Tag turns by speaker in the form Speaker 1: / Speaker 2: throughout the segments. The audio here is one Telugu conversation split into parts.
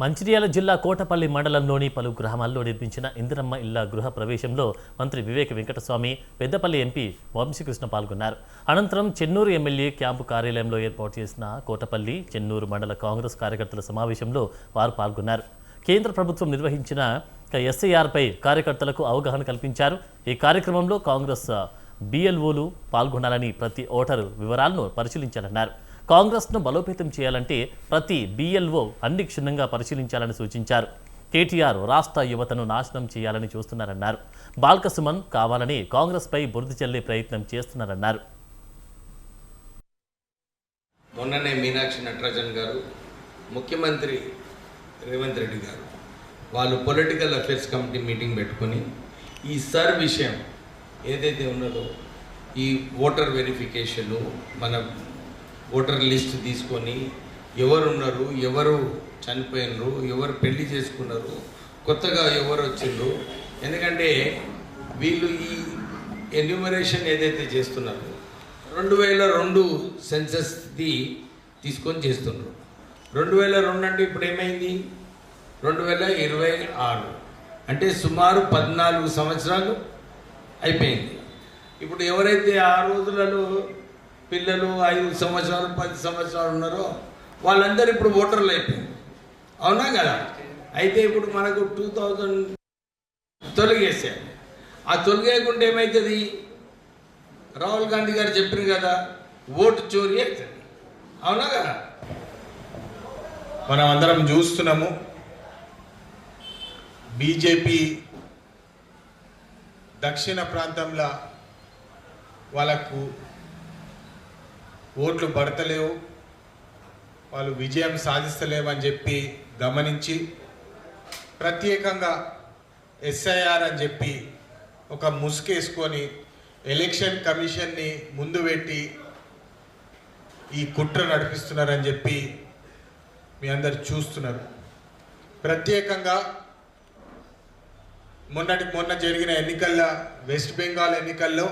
Speaker 1: మంచిర్యాల జిల్లా కోటపల్లి మండలంలోని పలు గ్రామాల్లో నిర్మించిన ఇందిరమ్మ ఇళ్ల గృహ ప్రవేశంలో మంత్రి వివేక వెంకటస్వామి, పెద్దపల్లి ఎంపీ వంశీకృష్ణ పాల్గొన్నారు. అనంతరం చెన్నూరు ఎమ్మెల్యే క్యాంపు కార్యాలయంలో ఏర్పాటు చేసిన కోటపల్లి, చెన్నూరు మండల కాంగ్రెస్ కార్యకర్తల సమావేశంలో వారు పాల్గొన్నారు. కేంద్ర ప్రభుత్వం నిర్వహించిన ఎస్ఐఆర్పై కార్యకర్తలకు అవగాహన కల్పించారు. ఈ కార్యక్రమంలో కాంగ్రెస్ బిఎల్ఓలు పాల్గొనాలని, ప్రతి ఓటరు వివరాలను పరిశీలించాలన్నారు. కాంగ్రెస్ను బలోపేతం చేయాలంటే ప్రతి బిఎల్ఓ అన్ని క్షుణ్ణంగా పరిశీలించాలని సూచించారు. కేటీఆర్ రాష్ట్ర యువతను నాశనం చేయాలని చూస్తున్నారన్నారు. బాల్క సుమన్ కావాలని కాంగ్రెస్పై బురద చల్లే ప్రయత్నం చేస్తున్నారన్నారు.
Speaker 2: మొన్ననే మీనాక్షి నటరాజన్ గారు, ముఖ్యమంత్రి రేవంత్ రెడ్డి గారు వాళ్ళు పొలిటికల్ అఫేర్స్ కమిటీ మీటింగ్ పెట్టుకొని ఈ సర్ విషయం ఏదైతే ఉన్నదో ఈ ఓటర్ వెరిఫికేషను, మన ఓటర్ లిస్ట్ తీసుకొని ఎవరున్నారు, ఎవరు చనిపోయినరు, ఎవరు పెళ్లి చేసుకున్నారు, కొత్తగా ఎవరు వచ్చిండ్రు, ఎందుకంటే వీళ్ళు ఈ ఎన్యూమరేషన్ ఏదైతే చేస్తున్నారో 2002 సెన్సస్ది తీసుకొని చేస్తున్నారు. 2002 అంటే ఇప్పుడు ఏమైంది, 2026 అంటే సుమారు 14 సంవత్సరాలు అయిపోయింది. ఇప్పుడు ఎవరైతే ఆ రోజులలో పిల్లలు 5 సంవత్సరాలు 10 సంవత్సరాలు ఉన్నారో వాళ్ళందరూ ఇప్పుడు ఓటర్లు అయిపోయింది, అవునా కదా? అయితే ఇప్పుడు మనకు 2000 తొలగేసారు. ఆ తొలగేయకుండా ఏమవుతుంది, రాహుల్ గాంధీ గారు చెప్పారు కదా, ఓటు చోరీ అవుతుంది, అవునా కదా?
Speaker 3: మనం అందరం చూస్తున్నాము. బీజేపీ దక్షిణ ప్రాంతంలో వాళ్ళకు ఓట్లు పడతలేవు, వాళ్ళు విజయం సాధిస్తలేవని చెప్పి గమనించి ప్రత్యేకంగా ఎస్ఐఆర్ అని చెప్పి ఒక ముసుకేసుకొని ఎలక్షన్ కమిషన్ని ముందు పెట్టి ఈ కుట్ర నడిపిస్తున్నారని చెప్పి మీ అందరు చూస్తున్నారు. ప్రత్యేకంగా మొన్న జరిగిన ఎన్నికల్లో, వెస్ట్ బెంగాల్ ఎన్నికల్లో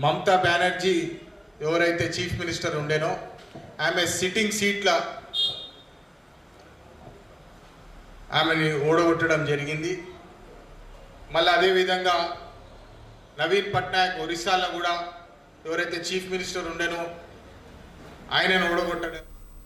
Speaker 3: మమతా బెనర్జీ ఎవరైతే చీఫ్ మినిస్టర్ ఉండేనో ఆమె సిట్టింగ్ సీట్ల ఆమెని ఓడగొట్టడం జరిగింది. మళ్ళీ అదేవిధంగా నవీన్ పట్నాయక్ ఒరిస్సాలో కూడా ఎవరైతే చీఫ్ మినిస్టర్ ఉండేనో ఆయనను ఓడగొట్టడం